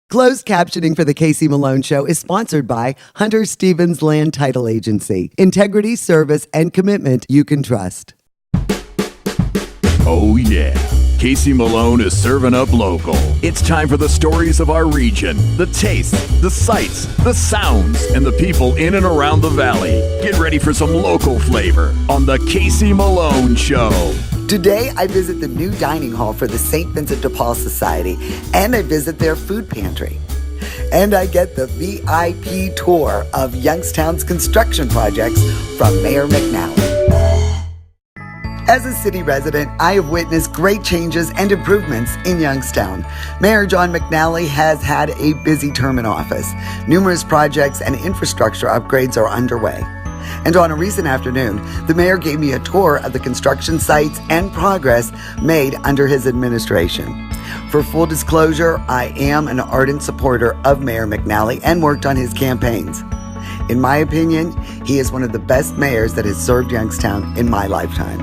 Closed captioning for the Casey Malone Show is sponsored by Hunter Stevens Land Title Agency. Integrity, service, and commitment you can trust. Oh yeah, Casey Malone is serving up local. It's time for the stories of our region, the tastes, the sights, the sounds, and the people in and around the valley. Get ready for some local flavor on the Casey Malone Show. Today, I visit the new dining hall for the St. Vincent de Paul Society, and I visit their food pantry. And I get the VIP tour of Youngstown's construction projects from Mayor McNally. As a city resident, I have witnessed great changes and improvements in Youngstown. Mayor John McNally has had a busy term in office. Numerous projects and infrastructure upgrades are underway. And on a recent afternoon, the mayor gave me a tour of the construction sites and progress made under his administration. For full disclosure, I am an ardent supporter of Mayor McNally and worked on his campaigns. In my opinion, he is one of the best mayors that has served Youngstown in my lifetime.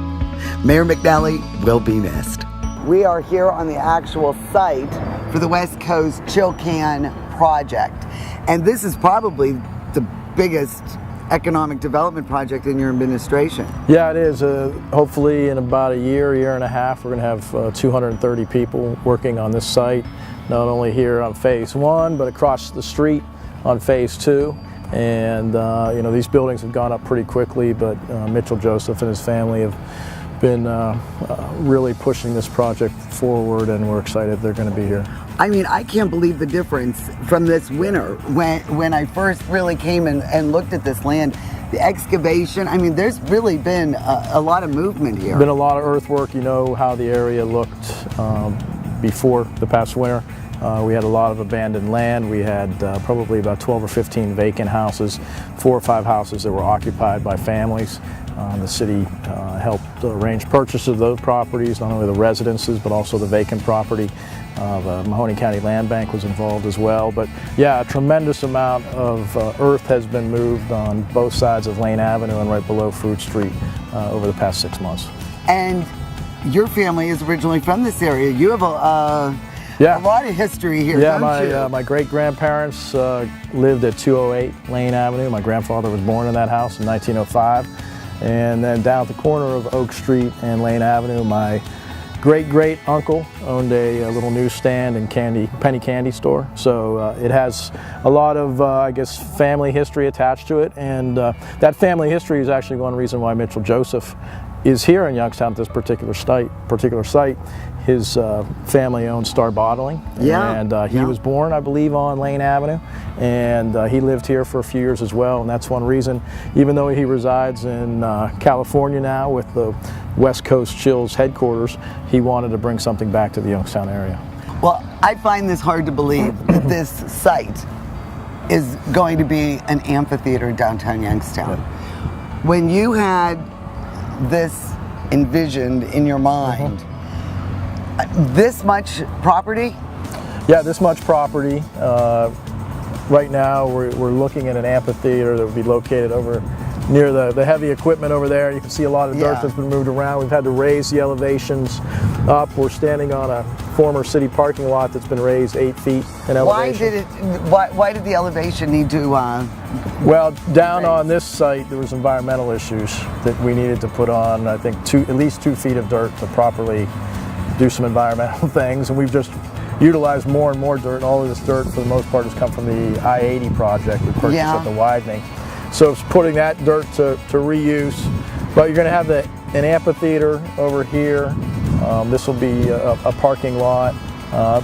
Mayor McNally will be missed. We are here on the actual site for the West Coast Chill Can project. And this is probably the biggest economic development project in your administration. Yeah, it is. Hopefully in about a year and a half, we're going to have 230 people working on this site, not only here on phase one, but across the street on phase two. And these buildings have gone up pretty quickly, but Mitchell Joseph and his family have been really pushing this project forward, and we're excited they're going to be here. I mean, I can't believe the difference from this winter when I first really came and looked at this land. The excavation, I mean, there's really been a lot of movement here. Been a lot of earthwork. You know how the area looked before the past winter. We had a lot of abandoned land. We had probably about 12 or 15 vacant houses, 4 or 5 houses that were occupied by families. The city helped arrange purchase of those properties, not only the residences, but also the vacant property. The Mahoney County Land Bank was involved as well. But yeah, a tremendous amount of earth has been moved on both sides of Lane Avenue and right below Fruit Street over the past 6 months. And your family is originally from this area. You have a lot of history here, don't you? My great-grandparents lived at 208 Lane Avenue. My grandfather was born in that house in 1905. And then down at the corner of Oak Street and Lane Avenue, my great-great-uncle owned a little newsstand and penny candy store. So it has a lot of, family history attached to it. And that family history is actually one reason why Mitchell Joseph is here in Youngstown at this particular site. His family owned Star Bottling, and he was born, I believe, on Lane Avenue, and he lived here for a few years as well, and that's one reason, even though he resides in California now with the West Coast Chills headquarters, he wanted to bring something back to the Youngstown area. Well, I find this hard to believe that this site is going to be an amphitheater in downtown Youngstown. When you had this envisioned in your mind, this much property? Yeah, this much property. Right now we're looking at an amphitheater that would be located over near the heavy equipment over there. You can see a lot of dirt that's been moved around. We've had to raise the elevations up. We're standing on a former city parking lot that's been raised 8 feet in elevation. Why did the elevation need to Well, down on this site there was environmental issues that we needed to put on, I think, at least 2 feet of dirt to properly do some environmental things, and we've just utilized more and more dirt, and all of this dirt for the most part has come from the I-80 project we purchased at the widening. So it's putting that dirt to reuse. But you're going to have an amphitheater over here. This will be a parking lot.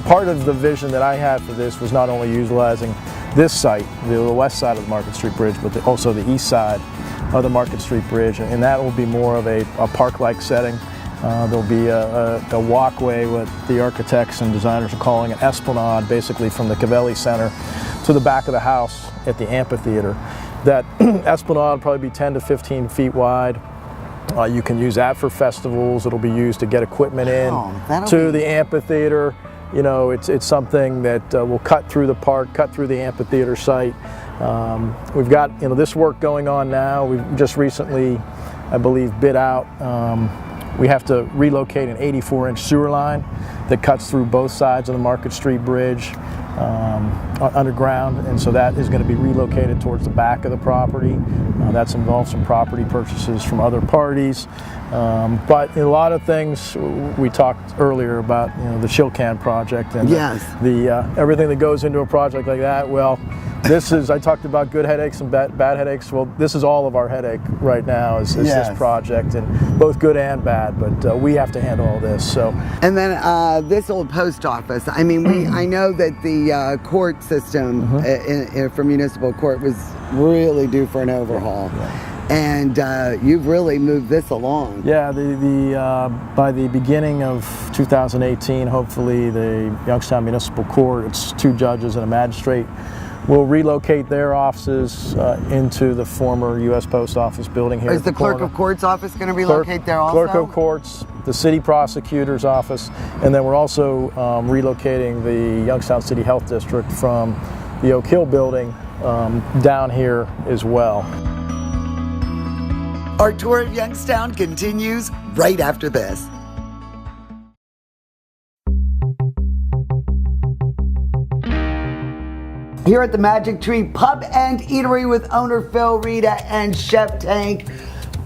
Part of the vision that I had for this was not only utilizing this site, the west side of the Market Street Bridge, but also the east side of the Market Street Bridge, and that will be more of a park-like setting. There'll be a walkway, what the architects and designers are calling an esplanade, basically from the Cavelli Center to the back of the house at the amphitheater. That esplanade will probably be 10 to 15 feet wide. You can use that for festivals. It'll be used to get equipment in to the amphitheater. You know, it's something that will cut through the park, cut through the amphitheater site. We've got this work going on now. We've just recently, I believe, bid out. We have to relocate an 84-inch sewer line that cuts through both sides of the Market Street Bridge. underground, and so that is going to be relocated towards the back of the property. That's involved some property purchases from other parties, but a lot of things we talked earlier about, the Shill Can project and yes. the everything that goes into a project like that. Well, this is, I talked about good headaches and bad headaches. Well, this is all of our headache right now is yes. this project, and both good and bad, but we have to handle all this. So, and then this old post office, I mean, I know that the court system for municipal court was really due for an overhaul. Yeah. And you've really moved this along. Yeah, by the beginning of 2018, hopefully the Youngstown Municipal Court, it's 2 judges and a magistrate, will relocate their offices into the former U.S. Post Office building here. Is the Clerk of Court's office going to relocate there also? Clerk of Courts, the City Prosecutor's office, and then we're also relocating the Youngstown City Health District from the Oak Hill building down here as well. Our tour of Youngstown continues right after this. Here at the Magic Tree Pub and Eatery with owner Phil, Rita, and Chef Tank.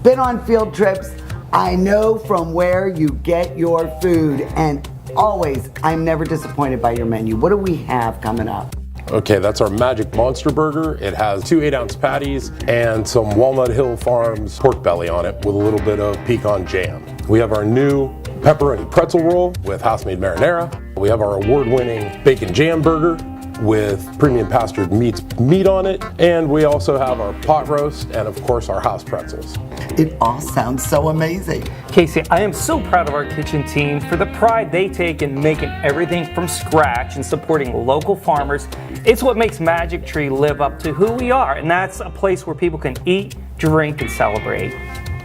Been on field trips. I know from where you get your food, and always, I'm never disappointed by your menu. What do we have coming up? Okay, that's our Magic Monster Burger. It has 2 8-ounce patties and some Walnut Hill Farms pork belly on it with a little bit of pecan jam. We have our new pepperoni pretzel roll with house-made marinara. We have our award-winning bacon jam burger with premium pastured meat on it, and we also have our pot roast and of course our house pretzels. It all sounds so amazing. Casey, I am so proud of our kitchen team for the pride they take in making everything from scratch and supporting local farmers. It's what makes Magic Tree live up to who we are, and that's a place where people can eat, drink, and celebrate.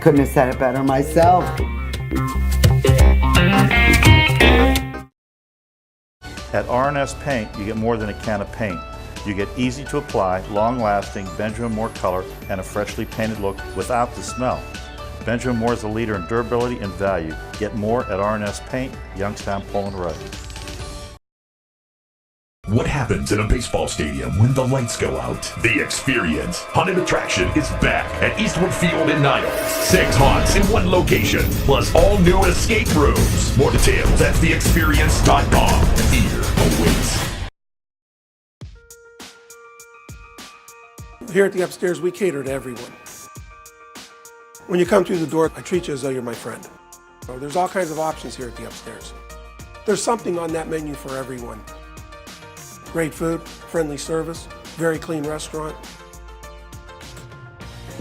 Couldn't have said it better myself. At R&S Paint, you get more than a can of paint. You get easy to apply, long-lasting Benjamin Moore color and a freshly painted look without the smell. Benjamin Moore is a leader in durability and value. Get more at R&S Paint, Youngstown, Poland Road. What happens in a baseball stadium when the lights go out? The Experience Haunted Attraction is back at Eastwood Field in Niles. 6 haunts in 1 location, plus all new escape rooms. More details at theexperience.com. Fear awaits. Here at the Upstairs, we cater to everyone. When you come through the door, I treat you as though you're my friend. So there's all kinds of options here at the Upstairs. There's something on that menu for everyone. Great food, friendly service, very clean restaurant.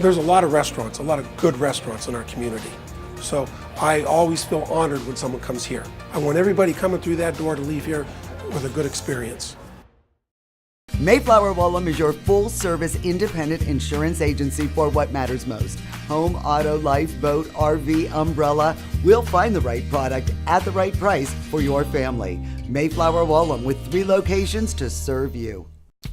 There's a lot of restaurants, a lot of good restaurants in our community. So I always feel honored when someone comes here. I want everybody coming through that door to leave here with a good experience. Mayflower Woolham is your full-service independent insurance agency for what matters most. Home, auto, life, boat, RV, umbrella. We'll find the right product at the right price for your family. Mayflower Woolham with 3 locations to serve you.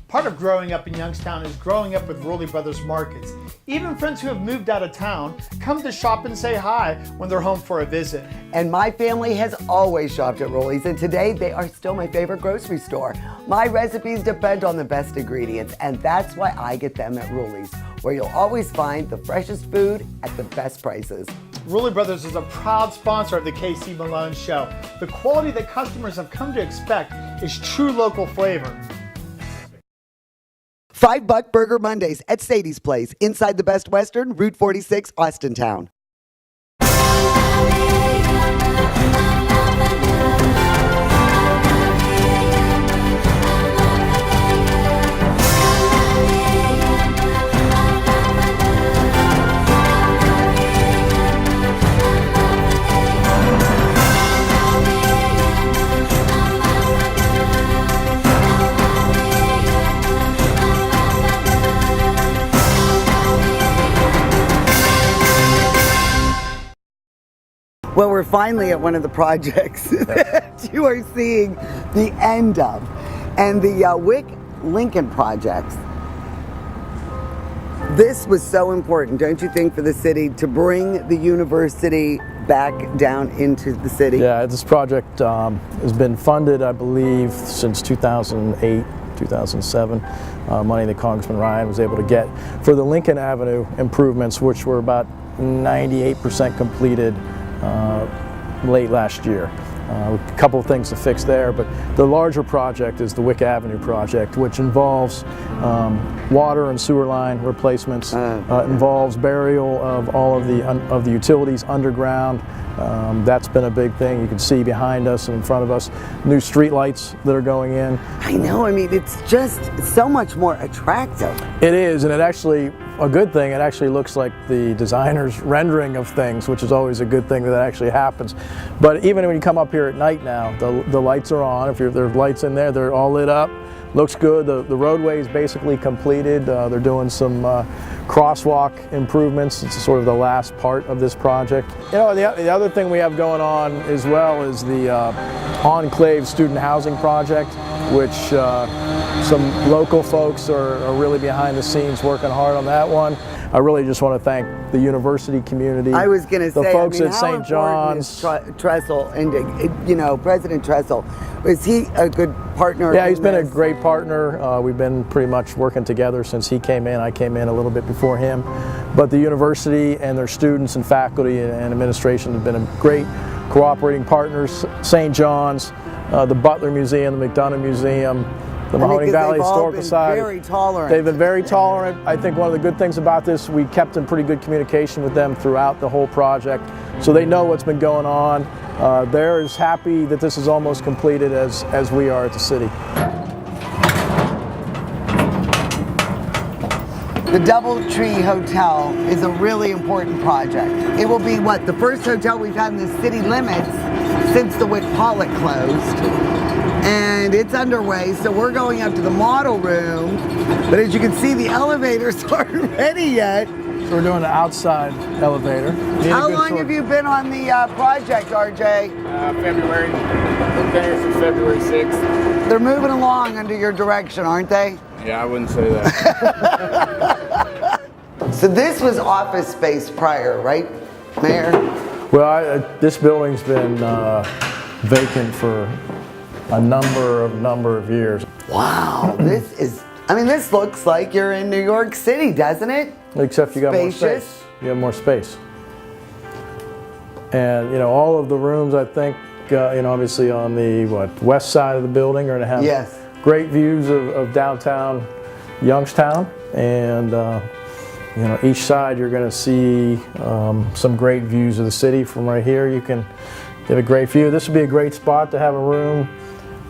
Part of growing up in Youngstown is growing up with Rowley Brothers Markets. Even friends who have moved out of town come to shop and say hi when they're home for a visit. And my family has always shopped at Rowley's, and today they are still my favorite grocery store. My recipes depend on the best ingredients, and that's why I get them at Rowley's, where you'll always find the freshest food at the best prices. Rowley Brothers is a proud sponsor of the Casey Malone Show. The quality that customers have come to expect is true local flavor. $5 Burger Mondays at Sadie's Place, inside the Best Western, Route 46, Austintown. Well, we're finally at one of the projects that you are seeing the end of. And the Wick Lincoln projects. This was so important, don't you think, for the city to bring the university back down into the city? Yeah, this project has been funded, I believe, since 2008, 2007. Money that Congressman Ryan was able to get for the Lincoln Avenue improvements, which were about 98% completed late last year. A couple of things to fix there, but the larger project is the Wick Avenue project, which involves water and sewer line replacements, involves burial of all of the utilities underground. That's been a big thing. You can see behind us and in front of us new street lights that are going in. I know, I mean, it's just so much more attractive. It is, and it actually, a good thing, it actually looks like the designer's rendering of things, which is always a good thing that actually happens. But even when you come up here at night now, the lights are on. If there's lights in there, they're all lit up. Looks good. The roadway is basically completed. They're doing some crosswalk improvements. It's sort of the last part of this project. You know, the other thing we have going on as well is the Enclave student housing project, which some local folks are really behind the scenes working hard on that one. I really just want to thank the university community. I was going to say, the folks at how St. John's. Tressel, and you know, President Tressel, is he a good partner? Yeah, he's been a great partner. We've been pretty much working together since he came in. I came in a little bit before him. But the university and their students and faculty and administration have been a great cooperating partners. St. John's, the Butler Museum, the McDonough Museum, the Mahoning Valley Historical Society. Very tolerant. They've been very tolerant. I think one of the good things about this, we kept in pretty good communication with them throughout the whole project, so they know what's been going on. They're as happy that this is almost completed as we are at the city. The DoubleTree Hotel is a really important project. It will be, what, the first hotel we've had in the city limits since the Wick Pollock closed. And it's underway, so we're going up to the model room. But as you can see, the elevators aren't ready yet. So we're doing the outside elevator. How long have you been on the project, RJ? February. Been there since February 6th. They're moving along under your direction, aren't they? Yeah, I wouldn't say that. So this was office space prior, right, Mayor? Well, this building's been vacant for a number of years. Wow, this is, I mean, this looks like you're in New York City, doesn't it? Except you got more space. You have more space. And, you know, all of the rooms, I think, you know, obviously on the, west side of the building are going to have great views of downtown Youngstown. And, you know, each side you're going to see some great views of the city from right here. You can get a great view. This would be a great spot to have a room.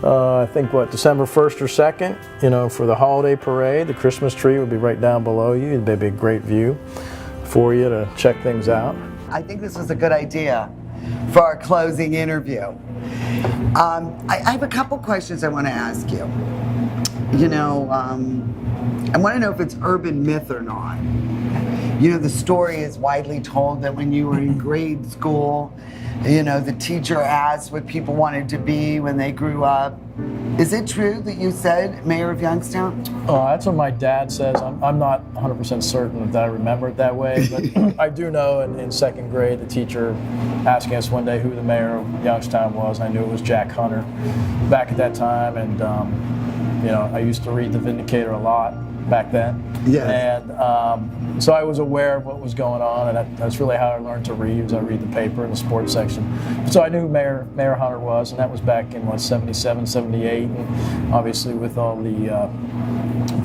I think, December 1st or 2nd, you know, for the holiday parade. The Christmas tree would be right down below you. It'd be a great view for you to check things out. I think this was a good idea for our closing interview. I have a couple questions I want to ask you. You know, I want to know if it's urban myth or not. You know, the story is widely told that when you were in grade school, you know, the teacher asked what people wanted to be when they grew up. Is it true that you said mayor of Youngstown? That's what my dad says. I'm not 100% certain that I remember it that way, but I do know in second grade the teacher asking us one day who the mayor of Youngstown was. I knew it was Jack Hunter back at that time, and you know, I used to read The Vindicator a lot back then. Yes. And so I was aware of what was going on, and that's really how I learned to read, was I read the paper in the sports section. So I knew who Mayor Hunter was, and that was back in, 77, 78, and obviously with all the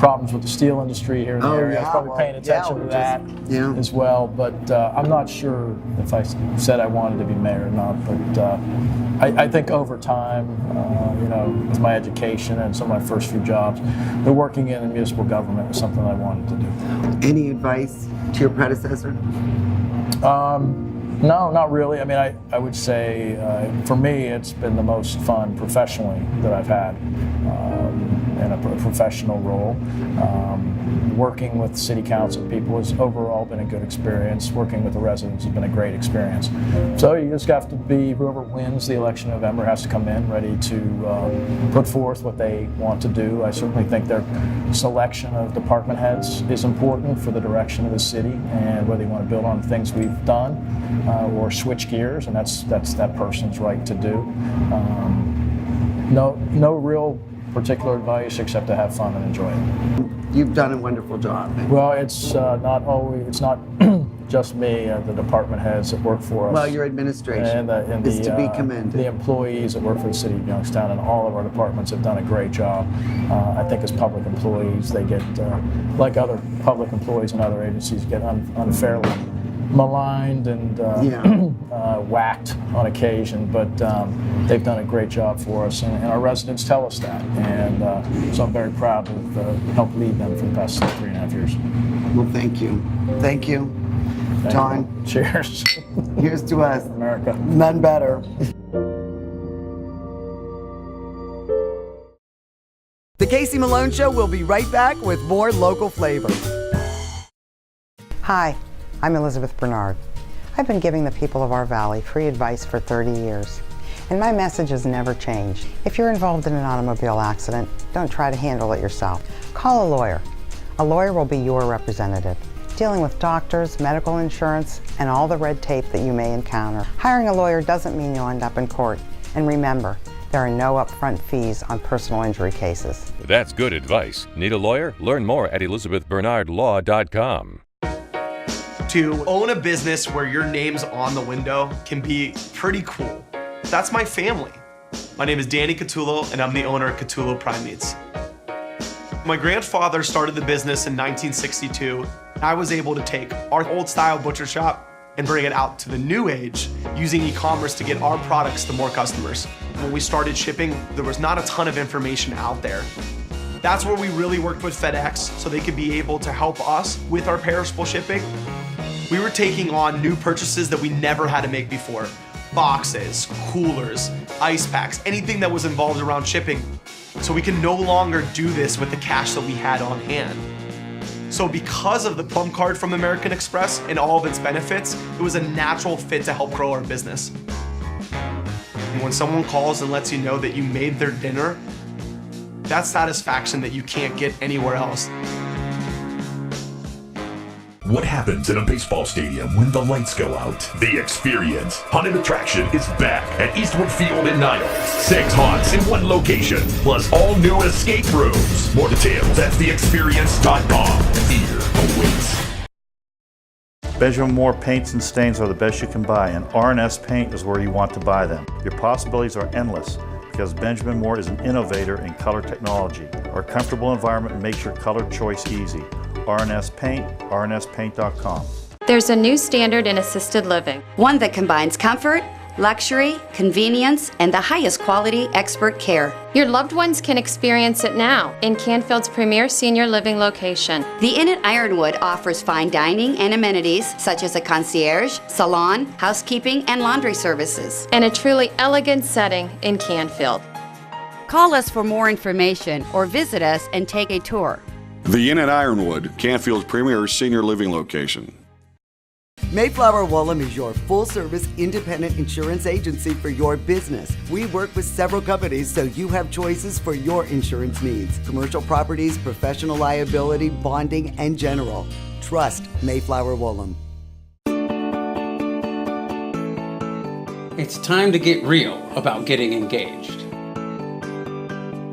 problems with the steel industry here in the area, I was probably paying attention to that as well, but I'm not sure if I said I wanted to be mayor or not, but I think over time, you know, with my education and some of my first few jobs, working in municipal government was something I wanted to do. Any advice to your predecessor? No, not really. I mean, I would say for me, it's been the most fun professionally that I've had. in a professional role. Working with city council people has overall been a good experience. Working with the residents has been a great experience. So you just have to be, whoever wins the election in November has to come in ready to put forth what they want to do. I certainly think their selection of department heads is important for the direction of the city and whether you want to build on things we've done or switch gears, and that's that person's right to do. No real particular advice except to have fun and enjoy it. You've done a wonderful job. Well, it's not just me, the department heads that work for us. Well, your administration is to be commended. The employees that work for the city of Youngstown and all of our departments have done a great job. I think as public employees, they get, like other public employees in other agencies, get unfairly maligned and whacked on occasion, but they've done a great job for us, and our residents tell us that, and so I'm very proud to help lead them for the past 3.5 years. Well, thank you. Thank you. John. Cheers. Here's to us. America. None better. The Casey Malone Show will be right back with more local flavor. Hi, I'm Elizabeth Bernard. I've been giving the people of our valley free advice for 30 years, and my message has never changed. If you're involved in an automobile accident, don't try to handle it yourself. Call a lawyer. A lawyer will be your representative, dealing with doctors, medical insurance, and all the red tape that you may encounter. Hiring a lawyer doesn't mean you'll end up in court. And remember, there are no upfront fees on personal injury cases. That's good advice. Need a lawyer? Learn more at ElizabethBernardLaw.com. To own a business where your name's on the window can be pretty cool. That's my family. My name is Danny Catullo, and I'm the owner of Catullo Prime Meats. My grandfather started the business in 1962. I was able to take our old style butcher shop and bring it out to the new age using e-commerce to get our products to more customers. When we started shipping, there was not a ton of information out there. That's where we really worked with FedEx so they could be able to help us with our perishable shipping. We were taking on new purchases that we never had to make before. Boxes, coolers, ice packs, anything that was involved around shipping. So we can no longer do this with the cash that we had on hand. So because of the Plum Card from American Express and all of its benefits, it was a natural fit to help grow our business. And when someone calls and lets you know that you made their dinner, that's satisfaction that you can't get anywhere else. What happens in a baseball stadium when the lights go out? The Experience Haunted Attraction is back at Eastwood Field in Niles. 6 haunts in one location, plus all new escape rooms. More details at theexperience.com. Fear awaits. Benjamin Moore paints and stains are the best you can buy, and R&S Paint is where you want to buy them. Your possibilities are endless because Benjamin Moore is an innovator in color technology. Our comfortable environment makes your color choice easy. R&S Paint, rnspaint.com. There's a new standard in assisted living. One that combines comfort, luxury, convenience, and the highest quality expert care. Your loved ones can experience it now in Canfield's premier senior living location. The Inn at Ironwood offers fine dining and amenities such as a concierge, salon, housekeeping, and laundry services. And a truly elegant setting in Canfield. Call us for more information or visit us and take a tour. The Inn at Ironwood, Canfield's premier senior living location. Mayflower Woolham is your full-service independent insurance agency for your business. We work with several companies so you have choices for your insurance needs. Commercial properties, professional liability, bonding, and general. Trust Mayflower Woolham. It's time to get real about getting engaged.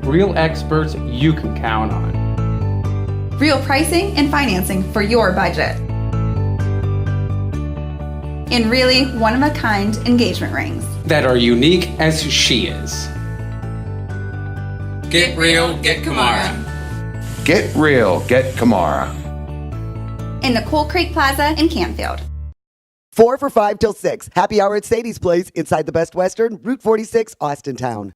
Real experts you can count on. Real pricing and financing for your budget. And really one-of-a-kind engagement rings. That are unique as she is. Get real, get Kamara. Get real, get Kamara. In the Coal Creek Plaza in Canfield. 4 for $5 till 6. Happy hour at Sadie's Place inside the Best Western, Route 46, Austintown.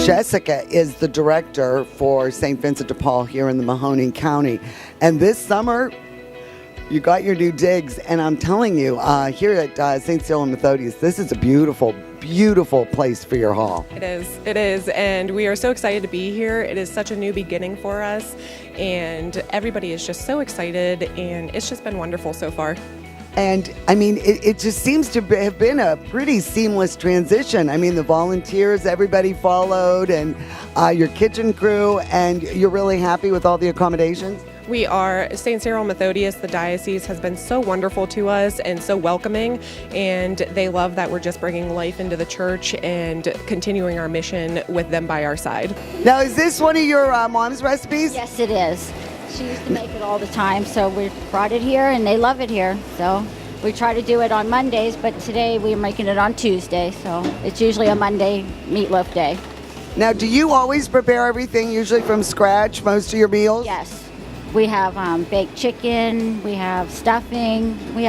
Jessica is the director for St. Vincent de Paul here in the Mahoning County. And this summer, you got your new digs. And I'm telling you, here at St. Cyril and Methodius, this is a beautiful beautiful place for your hall. It is, and we are so excited to be here. It is such a new beginning for us, and everybody is just so excited, and it's just been wonderful so far. And I mean, it just seems to have been a pretty seamless transition. I mean, the volunteers, everybody followed, and your kitchen crew, and you're really happy with all the accommodations? We are. St. Cyril Methodius, the diocese, has been so wonderful to us and so welcoming, and they love that we're just bringing life into the church and continuing our mission with them by our side. Now, is this one of your mom's recipes? Yes, it is. She used to make it all the time, so we brought it here, and they love it here. So we try to do it on Mondays, but today we're making it on Tuesday, so it's usually a Monday meatloaf day. Now, do you always prepare everything usually from scratch, most of your meals? Yes. We have baked chicken, we have stuffing, we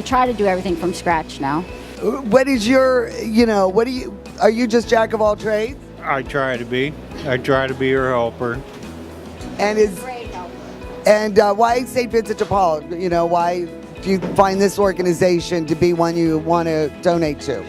try to do everything from scratch now. What is your, are you just jack of all trades? I try to be. I try to be your helper. And why St. Vincent de Paul? Why do you find this organization to be one you want to donate to?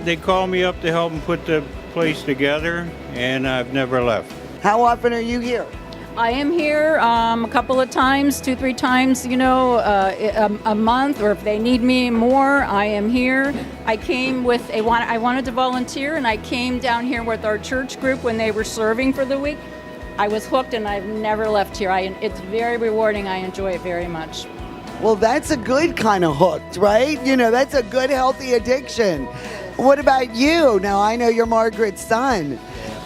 They called me up to help them put the place together, and I've never left. How often are you here? I am here a couple of times, 2-3 times, a month, or if they need me more, I am here. I came with I wanted to volunteer, and I came down here with our church group when they were serving for the week. I was hooked, and I've never left here. It's very rewarding. I enjoy it very much. Well, that's a good kind of hooked, right? That's a good, healthy addiction. What about you? Now, I know you're Margaret's son,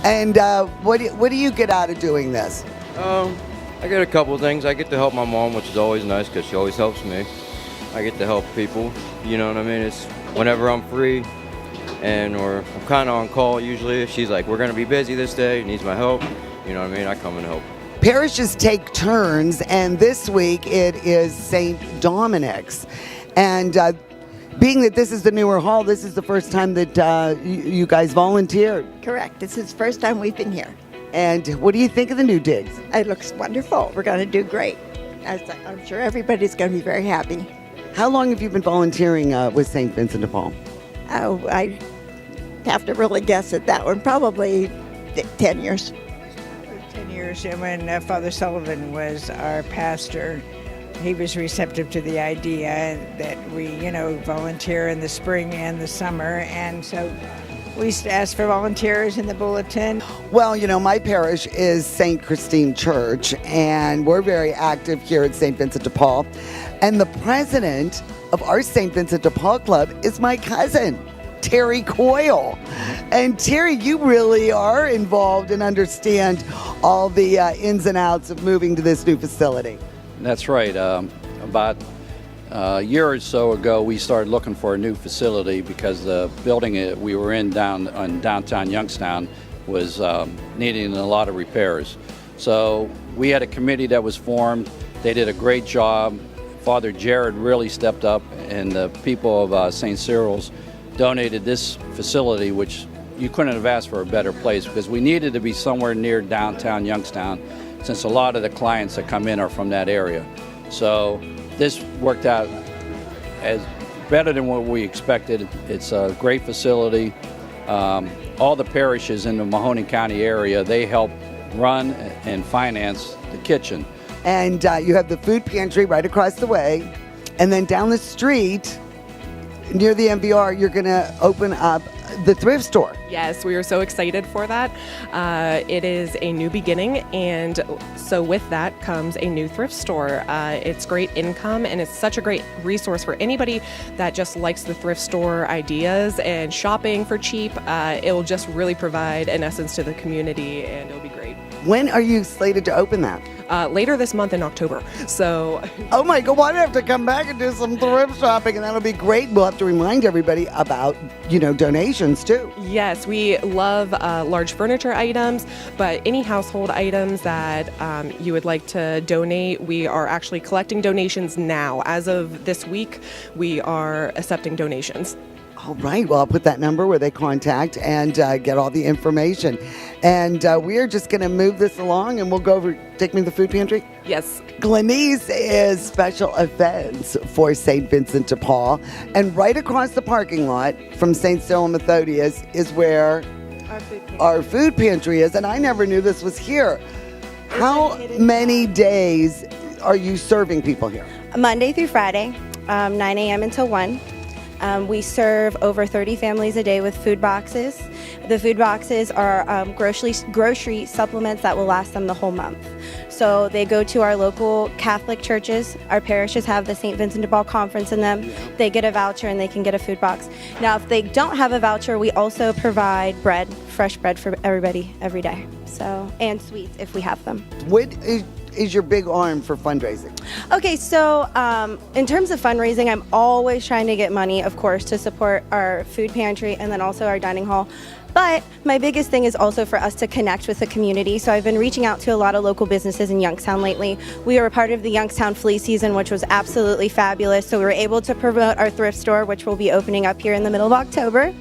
and what do you get out of doing this? I get a couple of things. I get to help my mom, which is always nice because she always helps me. I get to help people, you know what I mean? It's whenever I'm free or I'm kind of on call usually. If she's like, we're going to be busy this day, needs my help, you know what I mean? I come and help. Parishes take turns, and this week it is St. Dominic's. And being that this is the newer hall, this is the first time that you guys volunteered. Correct. This is the first time we've been here. And what do you think of the new digs? It looks wonderful. We're going to do great. I'm sure everybody's going to be very happy. How long have you been volunteering with St. Vincent de Paul? Oh, I have to really guess at that one. Probably 10 years. 10 years, and when Father Sullivan was our pastor, he was receptive to the idea that we, volunteer in the spring and the summer, and so we used to ask for volunteers in the bulletin. Well, my parish is St. Christine Church, and we're very active here at St. Vincent de Paul. And the president of our St. Vincent de Paul Club is my cousin, Terry Coyle. And Terry, you really are involved and understand all the ins and outs of moving to this new facility. That's right. About a year or so ago, we started looking for a new facility because the building we were in downtown Youngstown was needing a lot of repairs. So we had a committee that was formed. They did a great job. Father Jared really stepped up, and the people of St. Cyril's donated this facility, which you couldn't have asked for a better place because we needed to be somewhere near downtown Youngstown since a lot of the clients that come in are from that area. So this worked out as better than what we expected. It's a great facility. All the parishes in the Mahoning County area, they help run and finance the kitchen. And you have the food pantry right across the way. And then down the street, near the MVR, you're going to open up the thrift store. Yes, we are so excited for that. It is a new beginning, and so with that comes a new thrift store. It's great income, and it's such a great resource for anybody that just likes the thrift store ideas and shopping for cheap. It will just really provide an essence to the community, and it'll be great. When are you slated to open that? Later this month in October. So, oh my God, well, I have to come back and do some thrift shopping, and that'll be great. We'll have to remind everybody about, donations too. Yes, we love large furniture items, but any household items that you would like to donate, we are actually collecting donations now. As of this week, we are accepting donations. All right. Well, I'll put that number where they contact and get all the information. And we are just going to move this along, and we'll go over. Take me to the food pantry. Yes. Glenice is special events for St. Vincent de Paul. And right across the parking lot from St. Cyril and Methodius is where our food pantry is. And I never knew this was here. How many days are you serving people here? Monday through Friday, 9 a.m. until 1. We serve over 30 families a day with food boxes. The food boxes are grocery supplements that will last them the whole month. So they go to our local Catholic churches. Our parishes have the St. Vincent de Paul conference in them. They get a voucher and they can get a food box. Now, if they don't have a voucher, we also provide bread, fresh bread for everybody every day. So, and sweets if we have them. What is your big arm for fundraising? Okay, so in terms of fundraising, I'm always trying to get money, of course, to support our food pantry and then also our dining hall. But my biggest thing is also for us to connect with the community. So I've been reaching out to a lot of local businesses in Youngstown lately. We were a part of the Youngstown flea season, which was absolutely fabulous. So we were able to promote our thrift store, which will be opening up here in the middle of October.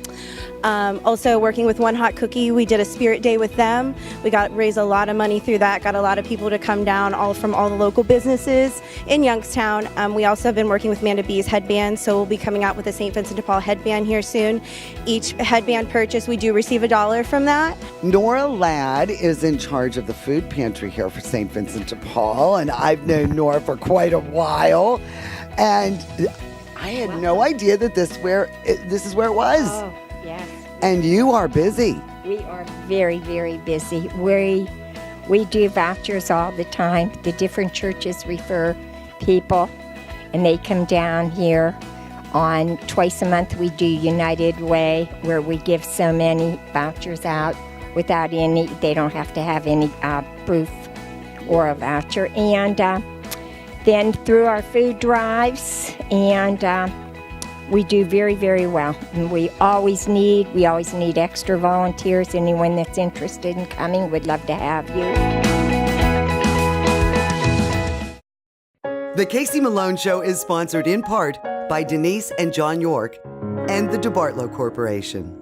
Also working with One Hot Cookie, we did a spirit day with them. We raised a lot of money through that, got a lot of people to come down from all the local businesses in Youngstown. We also have been working with Manda B's headband, so we'll be coming out with a St. Vincent de Paul headband here soon. Each headband purchase, we do receive $1 from that. Nora Ladd is in charge of the food pantry here for St. Vincent de Paul, and I've known Nora for quite a while. And I had no idea that this is where it was. Oh, yes. And you are busy. We are very, very busy. We do vouchers all the time. The different churches refer people, and they come down here. On twice a month, we do United Way, where we give so many vouchers out without any. They don't have to have any proof or a voucher. And then through our food drives, and we do very, very well. And we always need extra volunteers. Anyone that's interested in coming, would love to have you. The Casey Malone Show is sponsored in part by Denise and John York and the DeBartolo Corporation.